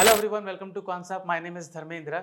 Hello everyone, welcome to concept. My name is Dharmendra.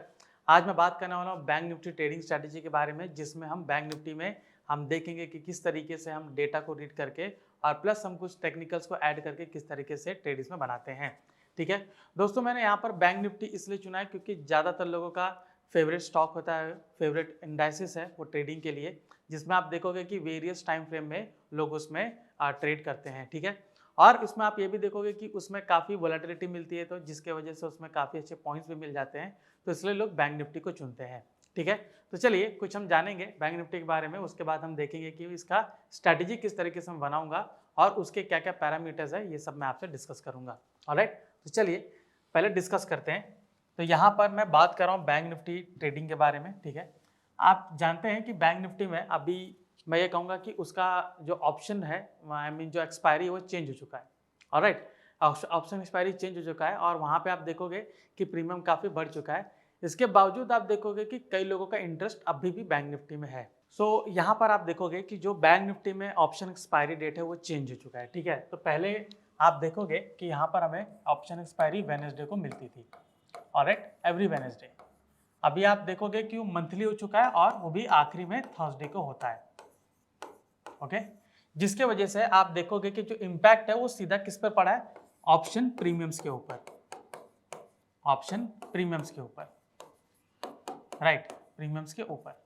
आज मैं बात करने वाला हूँ बैंक निफ्टी ट्रेडिंग स्ट्रैटेजी के बारे में, जिसमें हम बैंक निफ्टी में हम देखेंगे कि किस तरीके से हम डेटा को रीड करके और प्लस हम कुछ टेक्निकल्स को ऐड करके किस तरीके से ट्रेड इसमें बनाते हैं। ठीक है दोस्तों, मैंने यहाँ पर बैंक निफ्टी इसलिए चुना है क्योंकि ज़्यादातर लोगों का फेवरेट स्टॉक होता है, फेवरेट इंडाइसिस है वो ट्रेडिंग के लिए, जिसमें आप देखोगे कि वेरियस टाइम फ्रेम में लोग उसमें ट्रेड करते हैं। ठीक है, और इसमें आप ये भी देखोगे कि उसमें काफ़ी वोलेटिलिटी मिलती है, तो जिसके वजह से उसमें काफ़ी अच्छे पॉइंट्स भी मिल जाते हैं, तो इसलिए लोग बैंक निफ्टी को चुनते हैं। ठीक है, तो चलिए कुछ हम जानेंगे बैंक निफ्टी के बारे में। उसके बाद हम देखेंगे कि इसका स्ट्रैटेजी किस तरीके से मैं बनाऊंगा और उसके क्या क्या पैरामीटर्स है, ये सब मैं आपसे डिस्कस करूंगा। ऑलराइट, तो चलिए पहले डिस्कस करते हैं। तो यहाँ पर मैं बात कर रहा हूँ बैंक निफ्टी ट्रेडिंग के बारे में। ठीक है, आप जानते हैं कि बैंक निफ्टी में अभी मैं ये कहूँगा कि उसका जो ऑप्शन है, आई मीन जो एक्सपायरी है वो चेंज हो चुका है। ऑलराइट, ऑप्शन एक्सपायरी चेंज हो चुका है और वहाँ पे आप देखोगे कि प्रीमियम काफ़ी बढ़ चुका है। इसके बावजूद आप देखोगे कि कई लोगों का इंटरेस्ट अभी भी बैंक निफ्टी में है। सो यहाँ पर आप देखोगे कि जो बैंक निफ्टी में ऑप्शन एक्सपायरी डेट है वो चेंज हो चुका है। ठीक है, तो पहले आप देखोगे कि यहाँ पर हमें ऑप्शन एक्सपायरी वेडनेसडे को मिलती थी। Alright, every Wednesday. अभी आप देखोगे कि वो मंथली हो चुका है और वो भी आखिरी में थर्सडे को होता है। ओके, जिसके वजह से आप देखोगे कि जो इम्पैक्ट है वो सीधा किस पर पड़ा है, ऑप्शन प्रीमियम्स के ऊपर। ऑप्शन प्रीमियम्स के ऊपर, राइट, प्रीमियम्स के ऊपर।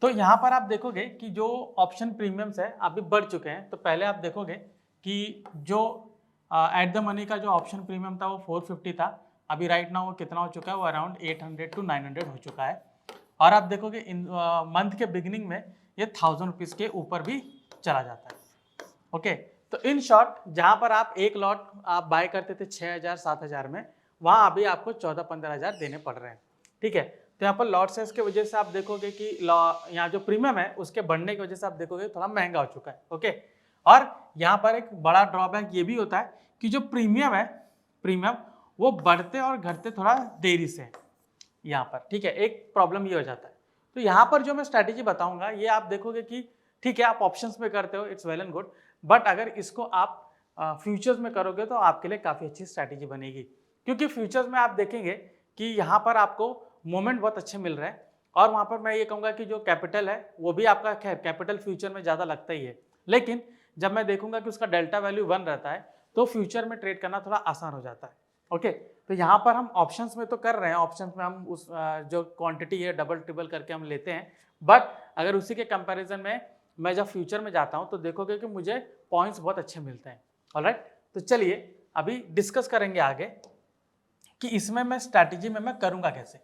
तो यहां पर आप देखोगे कि जो ऑप्शन प्रीमियम्स है अभी बढ़ चुके हैं। तो पहले आप देखोगे कि जो एट द मनी का जो ऑप्शन प्रीमियम था वो 450 था, अभी राइट नाउ वो कितना हो चुका है, वो अराउंड 800 to 900 हो चुका है। और आप देखोगे इन मंथ के बिगिनिंग में ये 1000 रुपीज़ के ऊपर भी चला जाता है। ओके, तो इन शॉर्ट जहां पर आप एक लॉट आप बाय करते थे 6000 7000 में, वहां अभी आपको 14-15 हजार देने पड़ रहे हैं। ठीक है, तो यहाँ पर लॉट साइज की वजह से आप देखोगे कि यहाँ जो प्रीमियम है उसके बढ़ने की वजह से आप देखोगे थोड़ा महंगा हो चुका है। ओके, और यहाँ पर एक बड़ा ड्रॉबैक ये भी होता है कि जो प्रीमियम है, प्रीमियम वो बढ़ते और घटते थोड़ा देरी से यहाँ पर। ठीक है, एक प्रॉब्लम ये हो जाता है। तो यहाँ पर जो मैं स्ट्रैटेजी बताऊंगा ये आप देखोगे कि ठीक है आप ऑप्शंस में करते हो, it's well and good, but अगर इसको आप फ्यूचर्स में करोगे तो आपके लिए काफ़ी अच्छी स्ट्रैटेजी बनेगी। क्योंकि फ्यूचर्स में आप देखेंगे कि यहाँ पर आपको मोमेंट बहुत अच्छे मिल रहे हैं, और वहाँ पर मैं ये कहूँगा कि जो कैपिटल है वो भी आपका, खैर कैपिटल फ्यूचर में ज़्यादा लगता ही है, लेकिन जब मैं देखूंगा कि उसका डेल्टा वैल्यू 1 रहता है तो फ्यूचर में ट्रेड करना थोड़ा आसान हो जाता है। ओके, तो यहाँ पर हम ऑप्शंस में तो कर रहे हैं, ऑप्शंस में हम उस जो क्वांटिटी है डबल ट्रिपल करके हम लेते हैं, बट अगर उसी के कंपैरिजन में मैं जब फ्यूचर में जाता हूँ तो देखोगे कि मुझे पॉइंट्स बहुत अच्छे मिलते हैं। ऑलराइट, तो चलिए अभी डिस्कस करेंगे आगे कि इसमें मैं स्ट्रैटेजी में मैं करूँगा कैसे।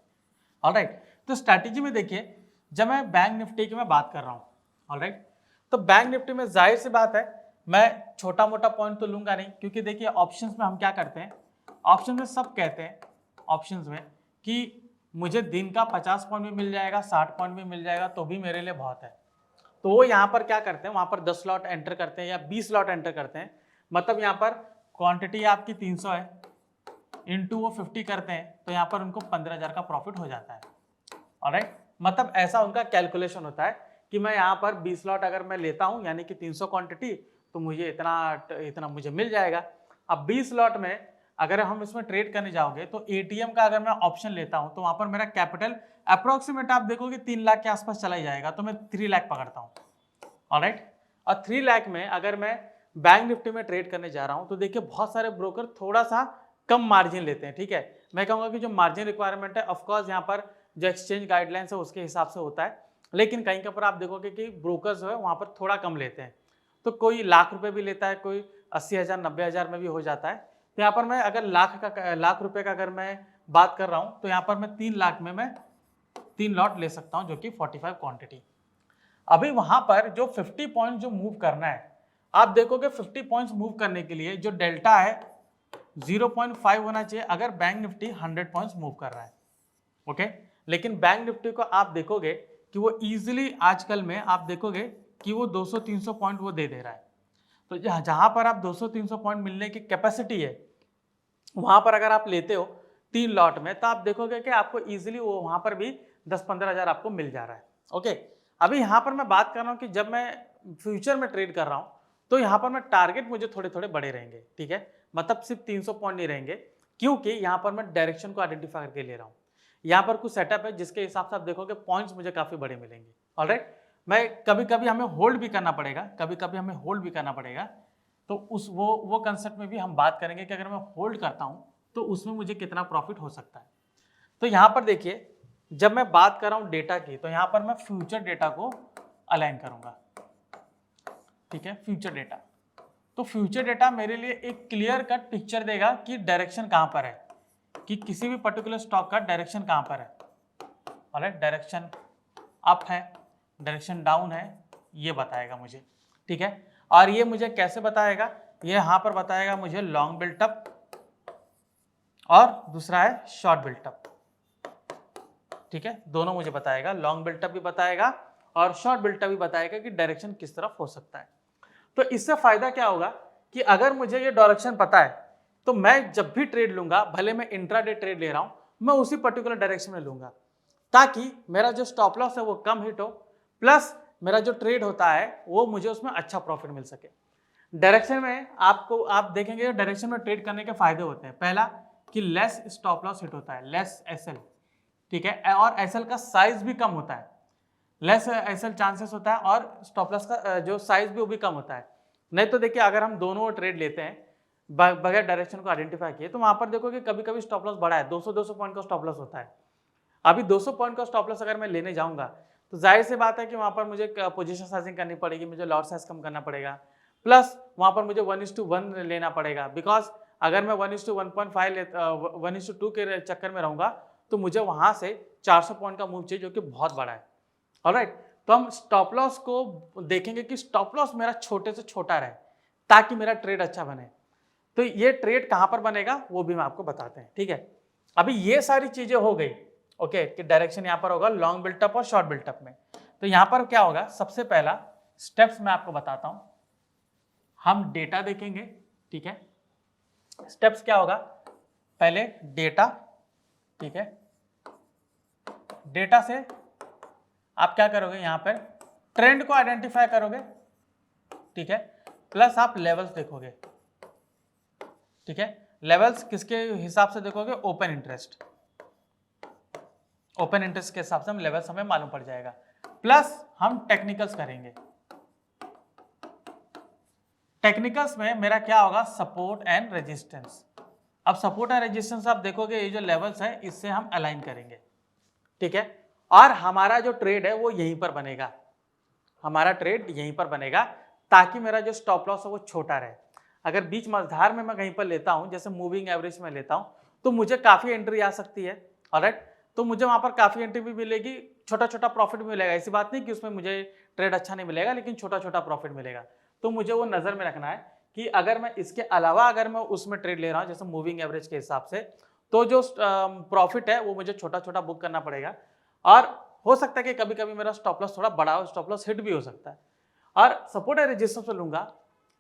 ऑलराइट, तो स्ट्रैटेजी में देखिए, जब मैं बैंक निफ्टी की मैं बात कर रहा हूँ, ऑलराइट, तो बैंक निफ्टी में जाहिर सी बात है मैं छोटा मोटा पॉइंट तो लूंगा नहीं, क्योंकि देखिए ऑप्शंस में हम क्या करते हैं, ऑप्शन में सब कहते हैं ऑप्शंस में कि मुझे दिन का 50 पॉइंट भी मिल जाएगा, 60 पॉइंट भी मिल जाएगा तो भी मेरे लिए बहुत है। तो वो यहाँ पर क्या करते हैं, वहाँ पर 10 लॉट एंटर करते हैं या 20 लॉट एंटर करते हैं, मतलब यहाँ पर क्वांटिटी आपकी 300 है, इंटू वो 50 करते हैं, तो यहाँ पर उनको 15,000 का प्रॉफिट हो जाता है। ऑलराइट, मतलब ऐसा उनका कैलकुलेशन होता है कि मैं यहाँ पर 20 लॉट अगर मैं लेता हूँ यानी कि 300 क्वांटिटी, तो मुझे इतना मुझे मिल जाएगा। अब 20 लॉट में अगर हम इसमें ट्रेड करने जाओगे तो एटीएम का अगर मैं ऑप्शन लेता हूँ तो वहाँ पर मेरा कैपिटल अप्रोक्सीमेट आप देखोगे 3 लाख के आसपास चला ही जाएगा, तो मैं 3 लाख पकड़ता हूँ। ऑलराइट, और 3 लाख में अगर मैं बैंक निफ्टी में ट्रेड करने जा रहा हूँ तो देखिए बहुत सारे ब्रोकर थोड़ा सा कम मार्जिन लेते हैं। ठीक है, मैं कहूँगा कि जो मार्जिन रिक्वायरमेंट है ऑफकोर्स यहाँ पर जो एक्सचेंज गाइडलाइंस है उसके हिसाब से होता है, लेकिन कहीं के पर आप देखोगे कि ब्रोकर्स जो है वहाँ पर थोड़ा कम लेते हैं, तो कोई लाख रुपए भी लेता है, कोई 80,000 90,000 में भी हो जाता है। तो यहाँ पर मैं अगर लाख रुपए का अगर मैं बात कर रहा हूँ तो यहाँ पर मैं 3 लाख में मैं 3 लॉट ले सकता हूँ, जो कि 45 क्वांटिटी। अभी वहां पर जो 50 पॉइंट जो मूव करना है, आप देखोगे 50 पॉइंट्स मूव करने के लिए जो डेल्टा है 0.5 होना चाहिए अगर बैंक निफ्टी 100 पॉइंट्स मूव कर रहा है। ओके, लेकिन बैंक निफ्टी को आप देखोगे कि वो इजीली आजकल में आप देखोगे कि वो 200-300 पॉइंट वो दे रहा है। तो जहां पर आप 200-300 पॉइंट मिलने की कैपेसिटी है, वहां पर अगर आप लेते हो 3 लॉट में, तो आप देखोगे कि आपको इजीली वो वहां पर भी 10-15 हजार आपको मिल जा रहा है। ओके, अभी यहाँ पर मैं बात कर रहा हूँ कि जब मैं फ्यूचर में ट्रेड कर रहा हूँ तो यहाँ पर मैं टारगेट मुझे थोड़े थोड़े बड़े रहेंगे। ठीक है, मतलब सिर्फ 300 पॉइंट नहीं रहेंगे, क्योंकि यहाँ पर मैं डायरेक्शन को आइडेंटिफाई करके ले रहा हूँ। यहाँ पर कुछ सेटअप है जिसके हिसाब से आप देखोगे पॉइंट्स मुझे काफ़ी बड़े मिलेंगे। ऑलराइट, मैं कभी कभी हमें होल्ड भी करना पड़ेगा, तो उस वो कंसेप्ट में भी हम बात करेंगे कि अगर मैं होल्ड करता हूँ तो उसमें मुझे कितना प्रॉफिट हो सकता है। तो यहाँ पर देखिए, जब मैं बात कर रहा हूँ डेटा की, तो यहाँ पर मैं फ्यूचर डेटा को अलाइन करूँगा, ठीक है, फ्यूचर डेटा। तो फ्यूचर डेटा मेरे लिए एक क्लियर कट पिक्चर देगा कि डायरेक्शन कहाँ पर है, कि किसी भी पर्टिकुलर स्टॉक का डायरेक्शन कहाँ पर है। ऑलराइट, डायरेक्शन अप है, डायरेक्शन डाउन है, ये बताएगा मुझे, ठीक है। और ये मुझे कैसे बताएगा, ये यहाँ पर बताएगा मुझे लॉन्ग बिल्टअप और दूसरा है शॉर्ट बिल्टअप, ठीक है। दोनों मुझे बताएगा, लॉन्ग बिल्टअप भी बताएगा और शॉर्ट बिल्टअप भी बताएगा कि डायरेक्शन किस तरफ हो सकता है। तो इससे फायदा क्या होगा कि अगर मुझे ये डायरेक्शन पता है तो मैं जब भी ट्रेड लूंगा, भले मैं इंट्राडे ट्रेड ले रहा हूं, मैं उसी पर्टिकुलर डायरेक्शन में लूंगा ताकि मेरा जो स्टॉप लॉस है वो कम हिट हो, प्लस मेरा जो ट्रेड होता है वो मुझे उसमें अच्छा प्रॉफिट मिल सके। डायरेक्शन में आप देखेंगे डायरेक्शन में ट्रेड करने के फायदे होते हैं। पहला कि लेस स्टॉप लॉस हिट होता है, लेस एसएल, ठीक है, और एसएल का साइज भी कम होता है, लेस एसएल चांसेस होता है और स्टॉप लॉस का जो साइज भी वो भी कम होता है। नहीं तो देखिए, अगर हम दोनों ट्रेड लेते हैं बगैर डायरेक्शन को आइडेंटिफाई किए, तो वहां पर देखोगे कभी कभी स्टॉप लॉस बड़ा है, 200 पॉइंट का स्टॉप लॉस होता है। अभी 200 पॉइंट का स्टॉप लॉस अगर मैं लेने जाऊंगा तो जाहिर सी बात है कि वहां पर मुझे पोजीशन साइजिंग करनी पड़ेगी, मुझे लॉट साइज कम करना पड़ेगा, प्लस वहां पर मुझे 1:1 लेना पड़ेगा। बिकॉज अगर मैं 1:1.5 1:2 के चक्कर में रहूंगा तो मुझे वहां से 400 पॉइंट का मूव चाहिए, जो कि बहुत बड़ा है। ऑलराइट, तो हम स्टॉप लॉस को देखेंगे कि स्टॉप लॉस मेरा छोटे से छोटा रहे ताकि मेरा ट्रेड अच्छा बने। तो ये ट्रेड कहां पर बनेगा वो भी मैं आपको बताते हैं, ठीक है। अभी ये सारी चीजें हो गई, ओके, कि डायरेक्शन यहां पर होगा लॉन्ग बिल्टअप और शॉर्ट बिल्टअप में। तो यहां पर क्या होगा, सबसे पहला स्टेप्स मैं आपको बताता हूं। हम डेटा देखेंगे, ठीक है। स्टेप्स क्या होगा, पहले डेटा, ठीक है। डेटा से आप क्या करोगे, यहां पर ट्रेंड को आइडेंटिफाई करोगे, ठीक है, प्लस आप लेवल्स देखोगे, ठीक है। लेवल्स किसके हिसाब से देखोगे, ओपन इंटरेस्ट, ओपन इंटरेस्ट के हिसाब से हम लेवल्स हमें मालूम पड़ जाएगा, प्लस हम टेक्निकल्स करेंगे। टेक्निकल्स में मेरा क्या होगा, सपोर्ट एंड रेजिस्टेंस। अब सपोर्ट एंड रेजिस्टेंस आप देखोगे ये जो लेवल्स है इससे हम अलाइन करेंगे, ठीक है। और हमारा जो ट्रेड है वो यहीं पर बनेगा, हमारा ट्रेड यहीं पर बनेगा ताकि मेरा जो स्टॉप लॉस है वो छोटा रहे। अगर बीच मझधार में मैं कहीं पर लेता हूं, जैसे मूविंग एवरेज में लेता हूं, तो मुझे काफी एंट्री आ सकती है, ऑलराइट, तो मुझे वहां पर काफी एंट्री भी मिलेगी, छोटा छोटा प्रॉफिट भी मिलेगा। ऐसी बात नहीं कि उसमें मुझे ट्रेड अच्छा नहीं मिलेगा, लेकिन छोटा छोटा प्रॉफिट मिलेगा। तो मुझे वो नजर में रखना है कि अगर मैं इसके अलावा अगर मैं उसमें ट्रेड ले रहा हूँ जैसे मूविंग एवरेज के हिसाब से, तो जो प्रॉफिट है वो मुझे छोटा छोटा बुक करना पड़ेगा। और हो सकता है कि कभी कभी मेरा स्टॉप लॉस थोड़ा बड़ा हो, स्टॉप लॉस हिट भी हो सकता है। और सपोर्ट एंड रेजिस्टेंस पे लूंगा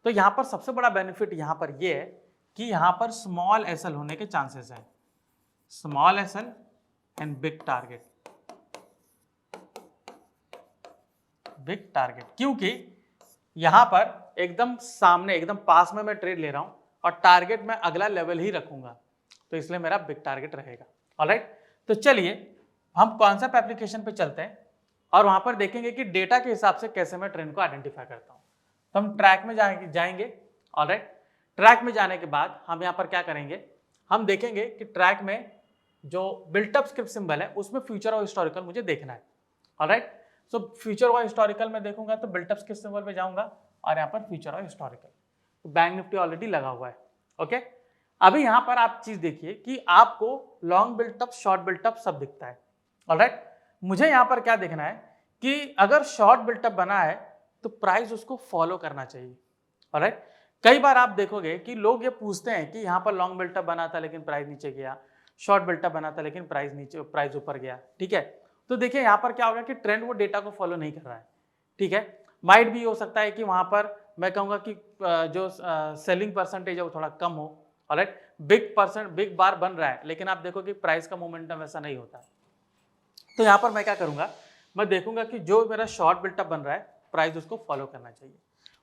तो यहाँ पर सबसे बड़ा बेनिफिट यहाँ पर ये है कि यहाँ पर स्मॉल एसएल होने के चांसेस हैं, small SL and big target, big target, क्योंकि यहाँ पर एकदम सामने एकदम पास में मैं ट्रेड ले रहा हूँ और टारगेट मैं अगला लेवल ही रखूंगा, तो इसलिए मेरा बिग टारगेट रहेगा। ऑलराइट, तो चलिए हम कॉन्सेप्ट एप्लीकेशन पे चलते हैं और वहां पर देखेंगे कि डेटा के हिसाब से कैसे मैं ट्रेंड को आइडेंटिफाई करता हूं। तो हम ट्रैक में जाएंगे। ऑलराइट, ट्रैक में जाने के बाद हम यहाँ पर क्या करेंगे, हम देखेंगे कि ट्रैक में जो बिल्टअप स्क्रिप्ट सिंबल है उसमें फ्यूचर और हिस्टोरिकल मुझे देखना है। ऑलराइट, सो फ्यूचर और हिस्टोरिकल में देखूंगा तो बिल्टअप स्क्रिप्ट सिंबल पे जाऊंगा और यहाँ पर फ्यूचर और हिस्टोरिकल, तो बैंक निफ्टी ऑलरेडी लगा हुआ है। ओके, अभी यहाँ पर आप चीज देखिए कि आपको लॉन्ग बिल्टअप, शॉर्ट बिल्टअप सब दिखता है। ऑलराइट, मुझे यहाँ पर क्या देखना है कि अगर शॉर्ट बिल्टअप बना है तो प्राइस उसको फॉलो करना चाहिए। ऑलराइट, कई बार आप देखोगे कि लोग ये पूछते हैं कि यहाँ पर लॉन्ग बिल्टअप बना था लेकिन प्राइस नीचे गया, शॉर्ट बिल्टअप बना था लेकिन प्राइस ऊपर गया, ठीक है। तो देखिए यहाँ पर क्या होगा कि ट्रेंड वो डेटा को फॉलो नहीं कर रहा है, ठीक है। माइट भी हो सकता है कि वहां पर मैं कहूंगा कि जो सेलिंग परसेंटेज है वो थोड़ा कम हो। ऑलराइट, बिग बार बन रहा है लेकिन आप देखो कि प्राइस का मोमेंटम ऐसा नहीं होता। तो यहाँ पर मैं क्या करूंगा, मैं देखूंगा कि जो मेरा शॉर्ट बिल्टअप बन रहा है प्राइस उसको फॉलो करना चाहिए,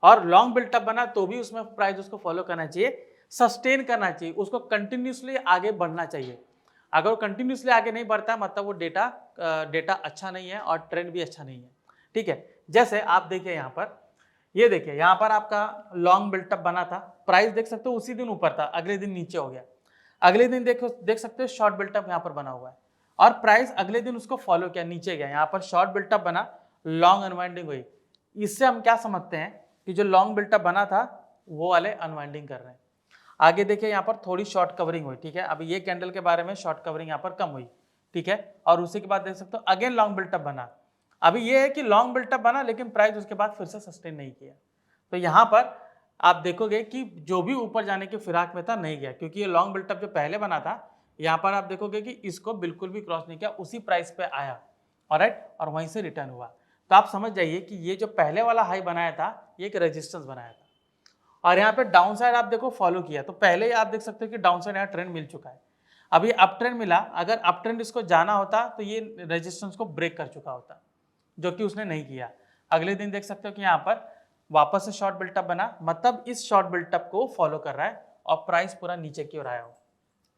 और लॉन्ग बिल्टअप बना तो भी उसमें प्राइस उसको फॉलो करना चाहिए, सस्टेन करना चाहिए, उसको कंटिन्यूसली आगे बढ़ना चाहिए। अगर वो कंटिन्यूसली आगे नहीं बढ़ता मतलब वो डेटा अच्छा नहीं है और ट्रेंड भी अच्छा नहीं है, ठीक है। जैसे आप देखिए यहाँ पर, ये देखिए यहाँ पर आपका लॉन्ग बिल्टअप बना था, प्राइस देख सकते हो उसी दिन ऊपर था, अगले दिन नीचे हो गया। अगले दिन देख सकते हो शॉर्ट बिल्टअप यहाँ पर बना हुआ है और प्राइस अगले दिन उसको फॉलो किया, नीचे गया, यहाँ पर शॉर्ट बिल्टअप बना, लॉन्ग अनवाइंडिंग हुई। इससे हम क्या समझते हैं कि जो लॉन्ग बिल्टअप बना था वो वाले अनवाइंडिंग कर रहे हैं। आगे देखिए यहाँ पर थोड़ी शॉर्ट कवरिंग हुई, ठीक है। अभी ये कैंडल के बारे में शॉर्ट कवरिंग यहाँ पर कम हुई, ठीक है। और उसी के बाद देख सकते हो अगेन लॉन्ग बिल्टअप बना। अभी ये है कि लॉन्ग बिल्टअप बना लेकिन प्राइस उसके बाद फिर से सस्टेन नहीं किया। तो यहाँ पर आप देखोगे कि जो भी ऊपर जाने की फिराक में था नहीं गया, क्योंकि ये लॉन्ग बिल्टअप जो पहले बना था यहाँ पर आप देखोगे कि इसको बिल्कुल भी क्रॉस नहीं किया, उसी प्राइस पे आया, ऑलराइट, और वहीं से रिटर्न हुआ। तो आप समझ जाइए कि ये जो पहले वाला हाई बनाया था ये एक रेजिस्टेंस बनाया था और यहाँ पे डाउन साइड आप देखो फॉलो किया। तो पहले ही आप देख सकते हो कि डाउन साइड यहाँ ट्रेंड मिल चुका है। अभी अप ट्रेंड मिला, अगर अप ट्रेंड इसको जाना होता तो ये रेजिस्टेंस को ब्रेक कर चुका होता, जो कि उसने नहीं किया। अगले दिन देख सकते हो कि यहाँ पर वापस से शॉर्ट बिल्टअप बना, मतलब इस शॉर्ट बिल्टअप को फॉलो कर रहा है और प्राइस पूरा नीचे की ओर आया हो,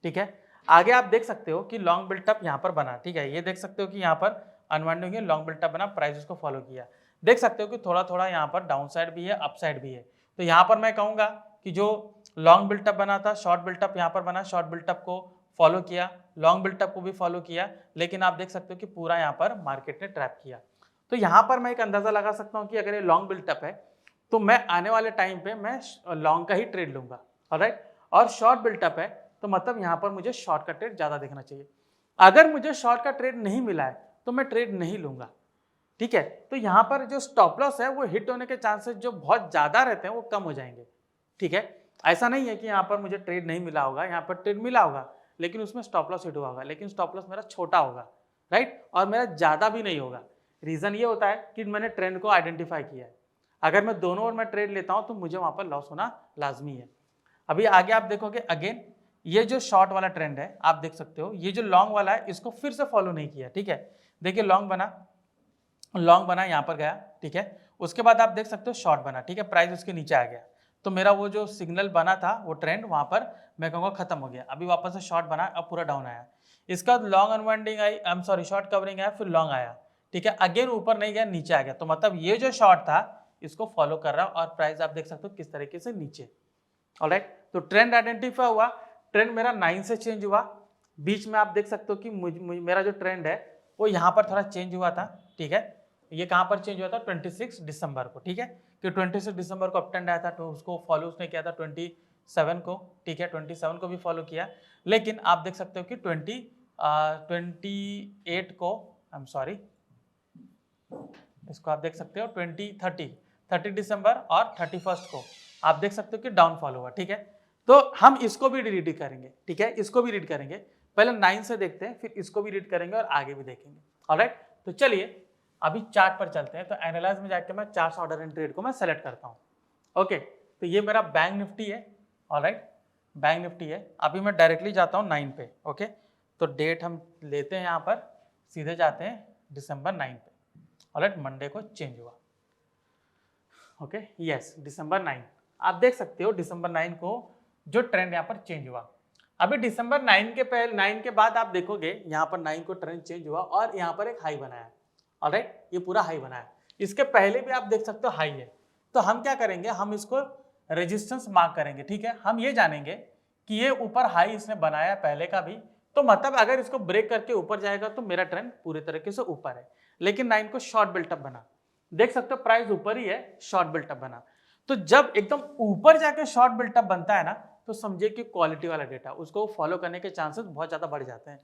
ठीक है। आगे आप देख सकते हो कि लॉन्ग बिल्टअप यहाँ पर बना, ठीक है। ये देख सकते हो कि यहाँ पर अनवाइंडिंग है, लॉन्ग बिल्टअप बना, प्राइस उसको फॉलो किया। देख सकते हो कि थोड़ा थोड़ा यहाँ पर डाउन साइड भी है, अप साइड भी है। तो यहाँ पर मैं कहूँगा कि जो लॉन्ग बिल्टअप बना था, शॉर्ट बिल्टअप यहाँ पर बना, शॉर्ट बिल्टअप को फॉलो किया, लॉन्ग बिल्टअप को भी फॉलो किया, लेकिन आप देख सकते हो कि पूरा यहाँ पर मार्केट ने ट्रैप किया। तो यहाँ पर मैं एक अंदाजा लगा सकता हूँ कि अगर ये लॉन्ग बिल्टअप है तो मैं आने वाले टाइम पे मैं लॉन्ग का ही ट्रेड लूंगा, ऑलराइट। और शॉर्ट बिल्टअप है तो मतलब यहाँ पर मुझे शॉर्ट का ट्रेड ज्यादा देखना चाहिए। अगर मुझे शॉर्ट का ट्रेड नहीं मिला है तो मैं ट्रेड नहीं लूंगा, ठीक है। तो यहाँ पर जो स्टॉप लॉस है वो हिट होने के चांसेस जो बहुत ज्यादा रहते हैं वो कम हो जाएंगे, ठीक है। ऐसा नहीं है कि यहाँ पर मुझे ट्रेड नहीं मिला होगा, यहाँ पर ट्रेड मिला होगा लेकिन उसमें स्टॉप लॉस हिट हुआ होगा, लेकिन स्टॉप लॉस मेरा छोटा होगा, राइट, और मेरा ज्यादा भी नहीं होगा। रीजन ये होता है कि मैंने ट्रेंड को आइडेंटिफाई किया है। अगर मैं दोनों ओर में ट्रेड लेता हूं तो मुझे वहां पर लॉस होना लाजमी है। अभी आगे आप देखोगे अगेन ये जो शॉर्ट वाला ट्रेंड है आप देख सकते हो, ये जो लॉन्ग वाला है इसको फिर से फॉलो नहीं किया, ठीक है। देखिए लॉन्ग बना यहाँ पर गया, ठीक है। उसके बाद आप देख सकते हो शॉर्ट बना, ठीक है, प्राइस उसके नीचे आ गया। तो मेरा वो जो सिग्नल बना था वो ट्रेंड वहां पर मैं कहूँगा खत्म हो गया। अभी वापस से शॉर्ट बना, अब पूरा डाउन आया। इसका लॉन्ग अनवाइंडिंग आई, शॉर्ट कवरिंग आया, फिर लॉन्ग आया, ठीक है। अगेन ऊपर नहीं गया, नीचे आ गया। तो मतलब ये जो शॉर्ट था इसको फॉलो कर रहा है और प्राइस आप देख सकते हो किस तरीके से नीचे, ऑलराइट। तो ट्रेंड आइडेंटिफाई हुआ, ट्रेंड मेरा 9 से चेंज हुआ। बीच में आप देख सकते हो कि मेरा जो ट्रेंड है वो यहाँ पर थोड़ा चेंज हुआ था, ठीक है। ये कहाँ पर चेंज हुआ था? 26 दिसंबर को, ठीक है, कि 26 दिसंबर को अप ट्रेंड आया था तो उसको फॉलो उसने किया था 27 को, ठीक है, 27 को भी फॉलो किया। लेकिन आप देख सकते हो कि 28 को, आई एम सॉरी, इसको आप देख सकते हो 30 दिसंबर और 31 को आप देख सकते हो कि डाउनफॉल हुआ, ठीक है। तो हम इसको भी रीड करेंगे, ठीक है, इसको भी रीड करेंगे। पहले 9 से देखते हैं, फिर इसको भी रीड करेंगे और आगे भी देखेंगे, ऑलराइट। तो चलिए अभी चार्ट पर चलते हैं। तो एनालाइज में जाकर मैं चार्ट ऑर्डर एंड ट्रेड को मैं सेलेक्ट करता हूँ, ओके। तो ये मेरा बैंक निफ्टी है, ऑलराइट, बैंक निफ्टी है। अभी मैं डायरेक्टली जाता हूँ 9 पे, ओके। तो डेट हम लेते हैं, यहाँ पर सीधे जाते हैं दिसंबर 9 पे, ऑलराइट, मंडे को चेंज हुआ, ओके, यस, दिसंबर 9। आप देख सकते हो दिसंबर 9 को जो ट्रेंड यहाँ पर चेंज हुआ। अभी दिसंबर 9 के पहले, 9 के बाद आप देखोगे यहाँ पर 9 को ट्रेंड चेंज हुआ और यहाँ पर एक हाई बनाया, ऑलराइट, ये पूरा हाई बनाया। इसके पहले भी आप देख सकते हो हाई है। तो हम क्या करेंगे, हम इसको रेजिस्टेंस मार्क करेंगे, ठीक है। हम ये जानेंगे कि ये ऊपर हाई इसने बनाया पहले का भी, तो मतलब अगर इसको ब्रेक करके ऊपर जाएगा तो मेरा ट्रेंड पूरे तरीके से ऊपर है। लेकिन 9 को शॉर्ट बिल्टअप बना, देख सकते हो प्राइस ऊपर ही है, शॉर्ट बिल्टअप बना। तो जब एकदम ऊपर जाके शॉर्ट बिल्टअप बनता है ना, तो समझिए कि क्वालिटी वाला डेटा, उसको फॉलो करने के चांसेस बहुत ज्यादा बढ़ जाते हैं।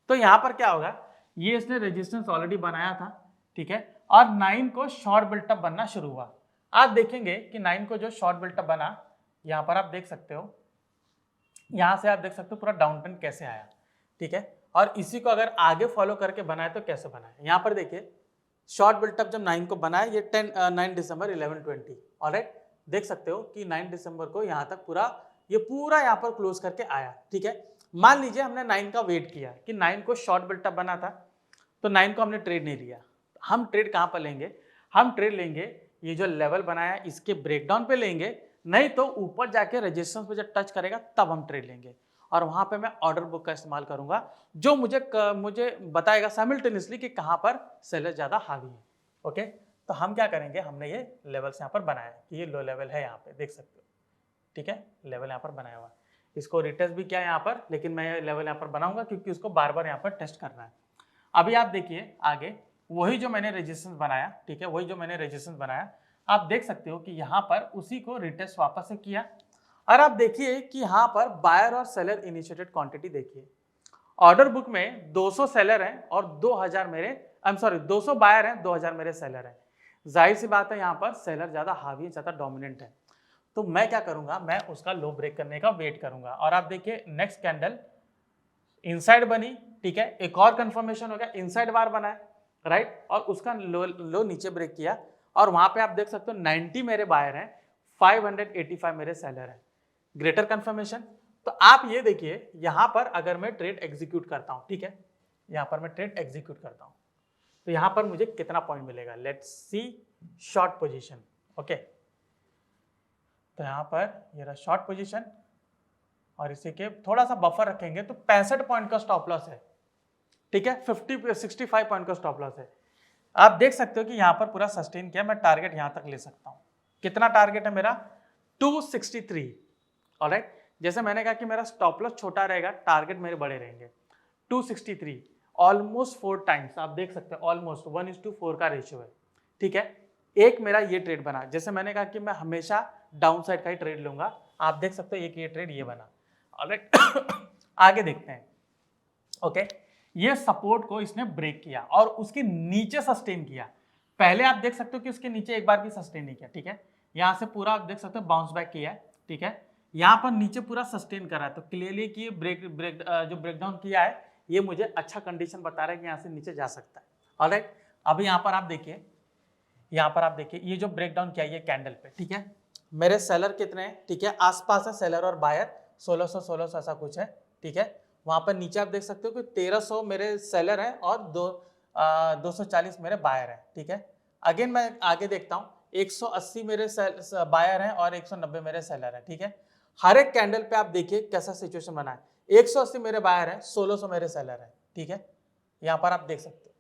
तो यहाँ पर क्या होगा, ये इसने रेजिस्टेंस ऑलरेडी बनाया था, ठीक है, और 9 को शॉर्ट बिल्टअप बनना शुरू हुआ। आप देखेंगे कि 9 को जो शॉर्ट बिल्टअप बना, यहाँ पर आप देख सकते हो, यहाँ से आप देख सकते हो पूरा डाउन ट्रेंड कैसे आया, ठीक है। और इसी को अगर आगे फॉलो करके बनाए तो कैसे बनाए, यहाँ पर देखिए शॉर्ट बिल्टअप जब 9 को बनाया, ये 9 दिसंबर 11:20, ऑलराइट, देख सकते हो कि 9 दिसंबर को यहाँ तक पूरा यहाँ पर क्लोज करके आया, ठीक है। मान लीजिए हमने 9 का वेट किया कि 9 को शॉर्ट बिल्टअप बना था, तो 9 को हमने ट्रेड नहीं लिया। हम ट्रेड कहाँ पर लेंगे, हम ट्रेड लेंगे ये जो लेवल बनाया इसके ब्रेकडाउन पे लेंगे, नहीं तो ऊपर जाके रेजिस्टेंस पे जब टच करेगा तब हम ट्रेड लेंगे, और वहां पे मैं ऑर्डर बुक का इस्तेमाल करूंगा जो मुझे बताएगा साइमल्टेनियसली कि कहां पर सेलर ज्यादा हावी है। ओके, तो हम क्या करेंगे, हमने ये लेवल्स यहाँ पर बनाया कि ये लो लेवल है, यहाँ पे देख सकते हो, ठीक है, लेवल यहाँ पर बनाया हुआ है। इसको रिटेस्ट भी किया यहाँ पर, लेकिन मैं ये लेवल यहाँ पर बनाऊंगा क्योंकि उसको बार बार यहाँ पर टेस्ट करना है। अभी आप देखिए आगे, वही जो मैंने रेजिस्टेंस बनाया, ठीक है, वही जो मैंने रेजिस्टेंस बनाया, आप देख सकते हो कि यहाँ पर उसी को रिटेस्ट वापस से किया। और आप देखिए कि यहाँ पर बायर और सेलर इनिशिएटेड क्वांटिटी देखिए, ऑर्डर बुक में 200 सेलर हैं और 2000 मेरे 200 बायर हैं, 2000 मेरे सेलर हैं। जाहिर सी बात है यहाँ पर सेलर ज्यादा हावी है, ज्यादा डोमिनेंट है, तो मैं क्या करूंगा, मैं उसका लो ब्रेक करने का वेट करूंगा। और आप देखिए नेक्स्ट कैंडल इनसाइड बनी, ठीक है, एक और कंफर्मेशन हो गया, इनसाइड बार बना है, राइट, और उसका लो नीचे ब्रेक किया, और वहां पे आप देख सकते हो 90 मेरे बायर हैं, 585 मेरे सेलर हैं, ग्रेटर कंफर्मेशन। तो आप ये देखिए यहां पर अगर मैं ट्रेड एग्जीक्यूट करता हूं, ठीक है, यहां पर मैं ट्रेड एग्जीक्यूट करता हूं, तो यहां पर मुझे कितना पॉइंट मिलेगा, let's see short position. Okay, तो यहां पर ये रहा शॉर्ट पोजीशन, और इसी के थोड़ा सा बफर रखेंगे तो 65 पॉइंट का स्टॉप लॉस है, ठीक है, 65 पॉइंट का स्टॉप लॉस है। आप देख सकते हो कि यहां पर पूरा सस्टेन किया, मैं टारगेट यहां तक ले सकता हूं। कितना टारगेट है मेरा, 263। ऑलराइट, जैसे मैंने कहा कि मेरा स्टॉप लॉस छोटा रहेगा, टारगेट मेरे बड़े रहेंगे। 263 ऑलमोस्ट 4 टाइम्स, आप देख सकते हैं ऑलमोस्ट 1:4 का रेशियो है, ठीक है। एक मेरा ये ट्रेड बना, जैसे मैंने कहा कि मैं हमेशा डाउन साइड का ही ट्रेड लूंगा, आप देख सकते हो एक ये ट्रेड ये बना। ऑलराइट, आगे देखते हैं। ओके, ये सपोर्ट को इसने ब्रेक किया और उसके नीचे सस्टेन किया। पहले आप देख सकते हो कि उसके नीचे एक बार भी सस्टेन नहीं किया, ठीक है, यहां से पूरा आप देख सकते हो बाउंस बैक किया है, ठीक है, यहां पर नीचे पूरा सस्टेन कर रहा है, तो क्लियरली कि ये जो ब्रेकडाउन किया है ये मुझे अच्छा कंडीशन बता रहा है कि यहाँ से नीचे जा सकता है। ऑलराइट, अभी यहाँ पर आप देखिए, यहाँ पर आप देखिए ये जो ब्रेकडाउन किया ये कैंडल पे, ठीक है, मेरे सेलर कितने हैं, ठीक है, आसपास है सेलर और बायर 1600 ऐसा कुछ है, ठीक है। वहां पर नीचे आप देख सकते हो कि 1300 मेरे सेलर हैं और 240 मेरे बायर हैं, ठीक है। अगेन मैं आगे देखता हूँ, 180 मेरे बायर हैं और 190 मेरे सेलर हैं, ठीक है। हर एक कैंडल पे आप देखिए कैसा सिचुएशन बना है, 180 मेरे बायर हैं, 1600 मेरे सेलर हैं, ठीक है, यहाँ पर आप देख सकते हो।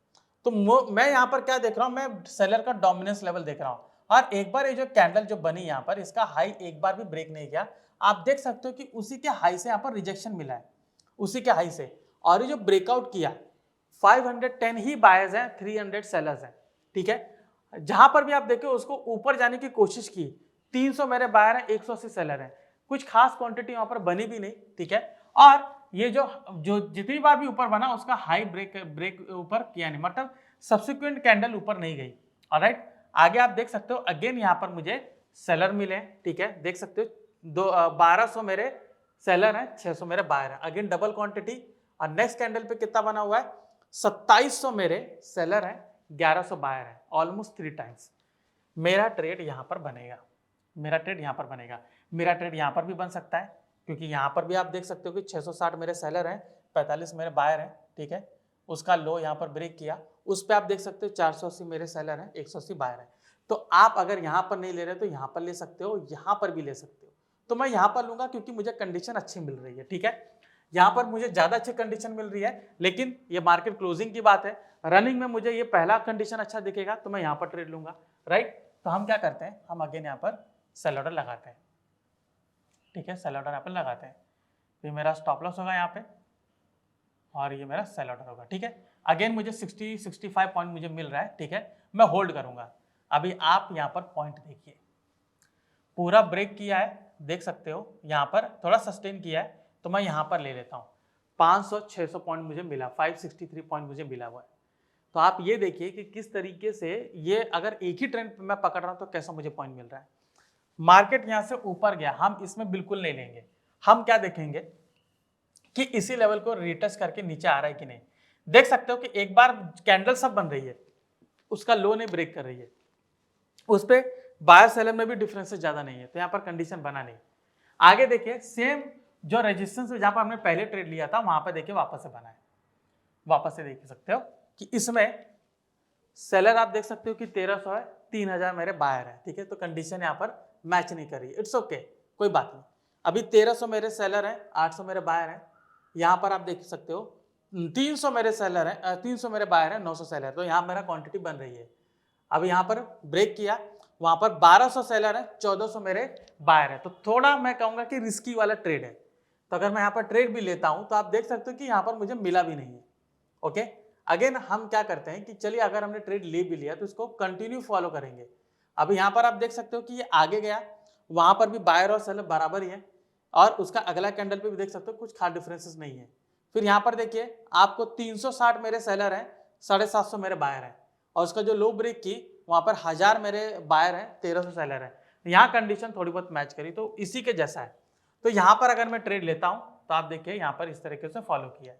तो मैं यहाँ पर क्या देख रहा हूँ, मैं सेलर का डोमिनेंस लेवल देख रहा हूँ, और एक बार ये जो कैंडल जो बनी यहाँ पर, इसका हाई एक बार भी ब्रेक नहीं किया। आप देख सकते हो कि उसी के हाई से यहाँ पर रिजेक्शन मिला है, उसी के हाई से, और ये जो ब्रेकआउट किया 510 ही बायर्स हैं, 300 सेलर्स हैं, ठीक है। जहां पर भी आप देखो उसको ऊपर जाने की कोशिश की, 300 मेरे बायर हैं, 180 सेलर हैं, कुछ खास क्वांटिटी वहां पर बनी भी नहीं, ठीक है। और ये जो जितनी बार भी ऊपर बना उसका हाई ब्रेक ऊपर किया नहीं, मतलब सब्सिक्वेंट कैंडल ऊपर नहीं गई। ऑलराइट, आगे आप देख सकते हो अगेन यहाँ पर मुझे सेलर मिले, ठीक है, देख सकते हो 1200 मेरे सेलर हैं, 600 मेरे बायर हैं, अगेन डबल क्वांटिटी। और नेक्स्ट कैंडल पे कितना बना हुआ है, 2700 मेरे सेलर हैं, 1100 बायर हैं, ऑलमोस्ट 3 टाइम्स। मेरा ट्रेड यहाँ पर बनेगा, मेरा ट्रेड यहाँ पर बनेगा, मेरा ट्रेड यहाँ पर भी बन सकता है, क्योंकि यहाँ पर भी आप देख सकते हो कि 660 मेरे सेलर हैं, 45 मेरे बायर हैं, ठीक है। उसका लो यहाँ पर ब्रेक किया, उस पर आप देख सकते हो 480 मेरे सेलर हैं, 180 बायर हैं। तो आप अगर यहाँ पर नहीं ले रहे तो यहाँ पर ले सकते हो, यहाँ पर भी ले सकते हो। तो मैं यहाँ पर लूंगा क्योंकि मुझे कंडीशन अच्छी मिल रही है, ठीक है, यहाँ पर मुझे ज्यादा अच्छी कंडीशन मिल रही है, लेकिन ये मार्केट क्लोजिंग की बात है, रनिंग में मुझे ये पहला कंडीशन अच्छा दिखेगा तो मैं यहाँ पर ट्रेड लूंगा, राइट। तो हम क्या करते हैं, हम अगेन यहाँ पर सेल ऑर्डर लगाते हैं, ठीक है, सेल ऑर्डर यहाँ पर लगाते हैं, तो मेरा स्टॉप लॉस होगा यहाँ पे और ये मेरा सेल ऑर्डर होगा, ठीक है। अगेन मुझे 65 पॉइंट मुझे मिल रहा है, ठीक है, मैं होल्ड करूंगा। अभी आप यहाँ पर पॉइंट देखिए, पूरा ब्रेक किया है, देख सकते हो यहाँ पर थोड़ा सस्टेन किया है, तो मैं यहाँ पर ले लेता हूँ, 500-600 पॉइंट मुझे मिला, 563 पॉइंट मुझे मिला हुआ है। तो आप ये देखिए कि किस तरीके से ये अगर एक ही ट्रेंड पे मैं पकड़ रहा हूँ तो कैसा मुझे पॉइंट मिल रहा है। मार्केट यहाँ से ऊपर गया, हम इसमें बिल्कुल नहीं लेंगे, हम क्या देखेंगे कि इसी लेवल को रिटेस्ट करके नीचे आ रहा है कि नहीं। देख सकते हो कि एक बार कैंडल सब बन रही है, उसका लो नहीं ब्रेक कर रही है, उस पर बायर सेलर में भी डिफरेंसेस ज्यादा नहीं है, तो यहाँ पर कंडीशन बना नहीं। आगे देखिए सेम जो रेजिस्टेंस जहां पर हमने पहले ट्रेड लिया था वहां पर देखिए वापस से बना है, वापस से देख सकते हो कि इसमें सेलर आप देख सकते हो कि 1300 है, 3000 मेरे बायर है, ठीक है। तो कंडीशन यहाँ पर मैच नहीं कर रही, इट्स ओके, कोई बात नहीं। अभी 1300 मेरे सेलर हैं, 800 मेरे बायर हैं। यहाँ पर आप देख सकते हो 300 मेरे सेलर हैं, 300 मेरे बायर हैं, 900 सेलर, तो यहाँ मेरा क्वांटिटी बन रही है। अब यहाँ पर ब्रेक किया, वहां पर 1200 सेलर है, 1400 मेरे बायर है, तो थोड़ा मैं कहूंगा कि रिस्की वाला ट्रेड है। तो अगर मैं यहाँ पर ट्रेड भी लेता हूं तो आप देख सकते हो कि यहाँ पर मुझे मिला भी नहीं है। ओके, अगेन हम क्या करते हैं कि चलिए अगर हमने ट्रेड ले भी लिया तो इसको कंटिन्यू फॉलो करेंगे। अभी यहाँ पर आप देख सकते हो कि ये आगे गया, वहां पर भी बायर और सेलर बराबर ही है, और उसका अगला कैंडल पे भी देख सकते हो कुछ खास डिफरेंसेस नहीं है। फिर यहाँ पर देखिए आपको 360 मेरे सेलर हैं, 750 मेरे बायर हैं, और उसका जो लो ब्रेक की वहां पर 1000 मेरे बायर हैं, 1300 सेलर है। यहाँ कंडीशन थोड़ी बहुत मैच करी, तो इसी के जैसा है। तो यहाँ पर अगर मैं ट्रेड लेता हूँ तो आप देखिए यहाँ पर इस तरीके से फॉलो किया है,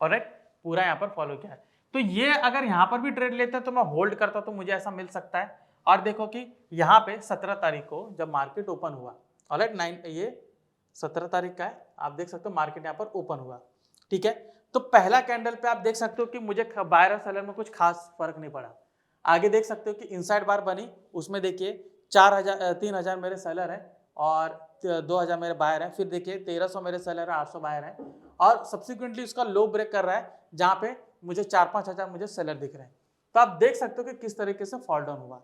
ऑलराइट, पूरा यहाँ पर फॉलो किया है। तो ये अगर यहाँ पर भी ट्रेड लेते हैं तो मैं होल्ड करता तो मुझे ऐसा मिल सकता है। और देखो कि यहाँ पे 17 तारीख को जब मार्केट ओपन हुआ, ऑलराइट, ये 17 तारीख का है, आप देख सकते हो मार्केट यहाँ पर ओपन हुआ, ठीक है। तो पहला कैंडल पे आप देख सकते हो कि मुझे बायर और सेलर में कुछ खास फर्क नहीं पड़ा। आगे देख सकते हो कि इनसाइड बार बनी, उसमें देखिए 3000 मेरे सेलर हैं और 2000 मेरे बायर हैं। फिर देखिए 1300 मेरे सेलर हैं, 800 बायर हैं, और सब्सिक्वेंटली उसका लो ब्रेक कर रहा है जहां पे मुझे 4-5 हजार मुझे सेलर दिख रहे हैं। तो आप देख सकते हो कि किस तरीके से फॉल डाउन हुआ।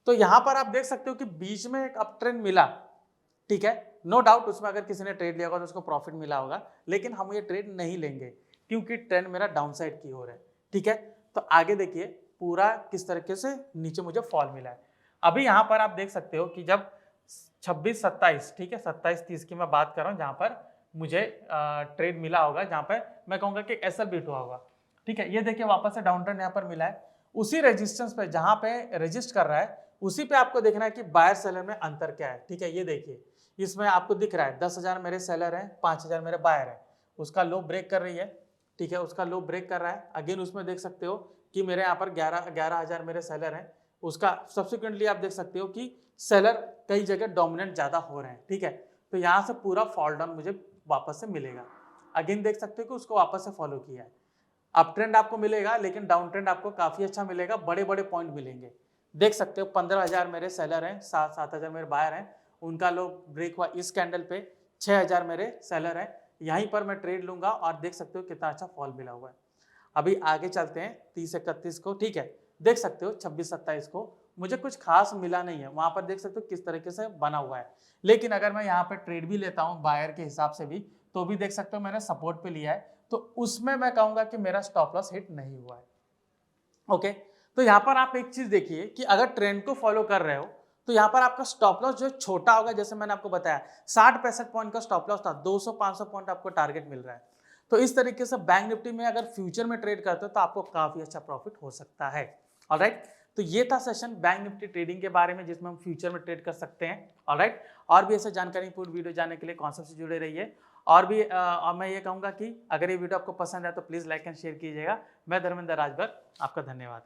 तो यहाँ पर आप देख सकते हो कि बीच में एक अप ट्रेंड मिला, ठीक है, नो डाउट उसमें अगर किसी ने ट्रेड लिया होगा तो उसको प्रॉफिट मिला होगा, लेकिन हम ये ट्रेड नहीं लेंगे क्योंकि ट्रेंड मेरा डाउन साइड की ओर है, ठीक है। तो आगे देखिए पूरा किस तरीके से नीचे मुझे फॉल मिला है। अभी यहाँ पर आप देख सकते हो कि जब 26-27, ठीक है, 27-30 की मैं बात कर रहा हूँ, जहाँ पर मुझे ट्रेड मिला होगा, जहाँ पर मैं कहूँगा कि एसएल बीट हुआ होगा, ठीक है। ये देखिए वापस से डाउन ट्रेंड यहाँ पर मिला है, उसी रेजिस्टेंस पे जहाँ पे रजिस्ट कर रहा है उसी पे आपको देखना है कि बायर सेलर में अंतर क्या है, ठीक है। ये देखिए इसमें आपको दिख रहा है 10,000 मेरे सेलर हैं, 5,000 मेरे बायर हैं, उसका लो ब्रेक कर रही है, ठीक है, उसका लो ब्रेक कर रहा है। अगेन उसमें देख सकते हो कि मेरे यहाँ पर 11,000 मेरे सेलर हैं, उसका सब्सिक्वेंटली आप देख सकते हो कि सेलर कई जगह डोमिनेंट ज्यादा हो रहे हैं, ठीक है। तो यहाँ से पूरा फॉल डाउन मुझे वापस से मिलेगा। अगेन देख सकते हो कि उसको वापस से फॉलो किया है। अप ट्रेंड आपको मिलेगा लेकिन डाउन ट्रेंड आपको काफी अच्छा मिलेगा, बड़े बड़े पॉइंट मिलेंगे। देख सकते हो 15,000 मेरे सेलर हैं, 7,000 मेरे बायर हैं, उनका लो ब्रेक हुआ इस कैंडल पे, 6,000 मेरे सेलर हैं, यहीं पर मैं ट्रेड लूंगा और देख सकते हो कितना अच्छा फॉल मिला हुआ है। अभी आगे चलते हैं 30-31 को, ठीक है, देख सकते हो 26-27 को मुझे कुछ खास मिला नहीं है, वहां पर देख सकते हो किस तरीके से बना हुआ है। लेकिन अगर मैं यहाँ पे ट्रेड भी लेता हूँ बायर के हिसाब से भी, तो भी देख सकते हो मैंने सपोर्ट पे लिया है, तो उसमें मैं कहूंगा कि मेरा स्टॉप लॉस हिट नहीं हुआ है। ओके, तो यहाँ पर आप एक चीज देखिए कि अगर ट्रेंड को फॉलो कर रहे हो तो यहाँ पर आपका स्टॉप लॉस जो छोटा होगा, जैसे मैंने आपको बताया 60-65 पॉइंट का स्टॉप लॉस था, 200-500 पॉइंट आपको टारगेट मिल रहा है। तो इस तरीके से बैंक निफ्टी में अगर फ्यूचर में ट्रेड करते हो तो आपको काफी अच्छा प्रॉफिट हो सकता है। ऑलराइट, तो ये था सेशन बैंक निफ्टी ट्रेडिंग के बारे में जिसमें हम फ्यूचर में ट्रेड कर सकते हैं। ऑलराइट, और भी ऐसे जानकारी पूर्ण वीडियो जानने के लिए कॉन्सेप्ट से जुड़े रहिए। और भी और मैं ये कहूँगा कि अगर ये वीडियो आपको पसंद है तो प्लीज़ लाइक एंड शेयर कीजिएगा। मैं धर्मेंद्र राजभर, आपका धन्यवाद।